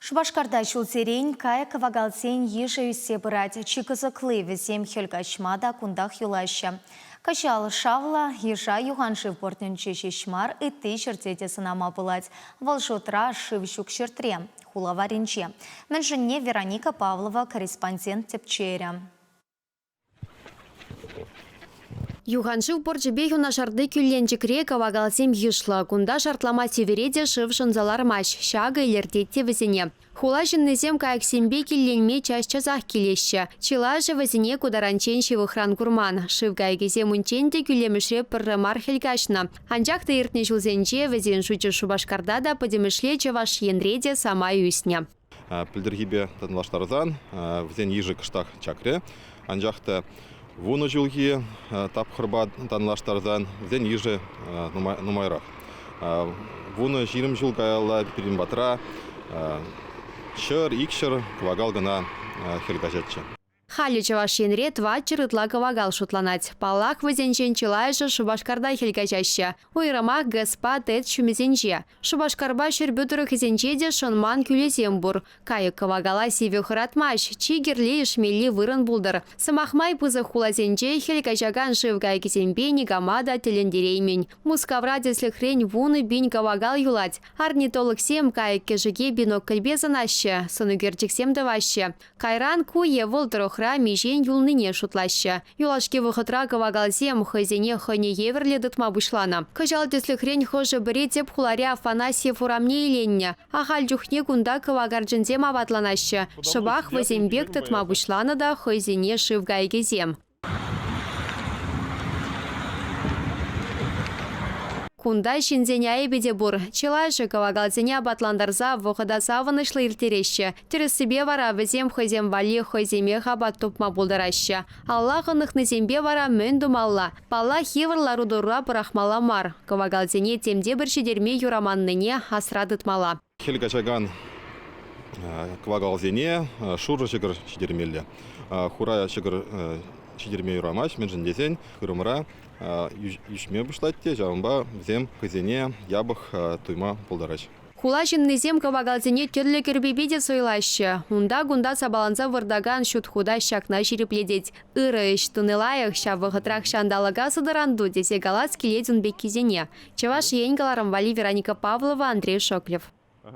Шубашкарда шулсерен каяк вагалсен ежі үссе бұрад чикызықлы візем хелгашмада кундах юлаща. Качал шавла ежа юганшив портненче шешмар итты шертете сынама бұлад. Волшотра шившук шертре. Хулаваринче. Менжіне Вероника Павлова, корреспондент тепчеря. Юханшив порчебе на шарды күлленчик река вагалсем ешла. Кунда шартлама севереде шывшын залармаш. Шага илертетте візіне. Хула жыннезем каяк сембе келленме час-часах келеші. Чила же візіне кударанчен шивыхран курман. Шивгай кезем унченде күлемішре пыррымар хелгашна. Анжақта иртне жылзенче візен шучы Шубашкарда да подемішле чаваш енреде сама юсне. Пілдіргебе тадынлаштарзан, візен ежі кыштақ чакре. Анжақта вуны жылги тап хырба танлаштарзан візен ежі нумайрақ. Вуны жирім жылгайла перін батра, шыр, икшыр, квагал гына хелгажетче. Халі чаваш енре твачыр ытла кавагал шутланать. Палах візенчен чилайжы Шубашкарда хелгажаще. Уйрама гэспа тет шумезенче. Шубашкарба шербютыры хезенче де шонман күлесем бур. Кайык кавагала севе хыратмаш. Чигерле ишмелли вырын булдыр. Самахмай пызы хулазенче хелгажаган шивгай кесембе негамада телендереймен. Мускаврадеслі хрень вуны бин кавагал юлать. Арнитолог сем кайык кежеге бинок кальбезанаще. Сынугерчиксем даваще. Кайран куе волтырох межен юлныне шутлаща. Юлашке выхытра кавагалсем хызене хыне еверле дытма бушлана. Кыжал теслі хрень хожы бірі теп хуларя Афанасьев урамне иленне. Ахал жүхне кунда кавагарджынзем аватланаща. Шыбах вазембек дытма бушлана да хызене шывгайгезем. Кунда шинзене айбеде бур. Чилайшы кавагалзене абатландарза вғыда савынышлы иртереші. Тересібе вара візем хызем вали хыземе хабат топма булдараща. Аллахынық нызембе вара мөн думалла. Палла хеврлару дұрра бұрахмала мар. Кавагалзене темде бір шедерме юраманныне асрадытмала. Хелгачаган квагалзене шуры шыгыр шедермелі. Хура шыгыр шедерме юрамаш, мен жіндесен, күріміра юшме бұшлатте, жауынба взем хызене ябық туйма пулдарач. Хула жыннезем кавагалзене түрлі кірбебеде сойлашы. Унда гунда сабаланса вырдаган шут худа шакна шерепледет. Иры іш тунылайық шавығытрак шандалыға сыдыранду десе галас келедін беккезене. Чаваш енгаларым Вали Вероника Павлова, Андрей Шоклев.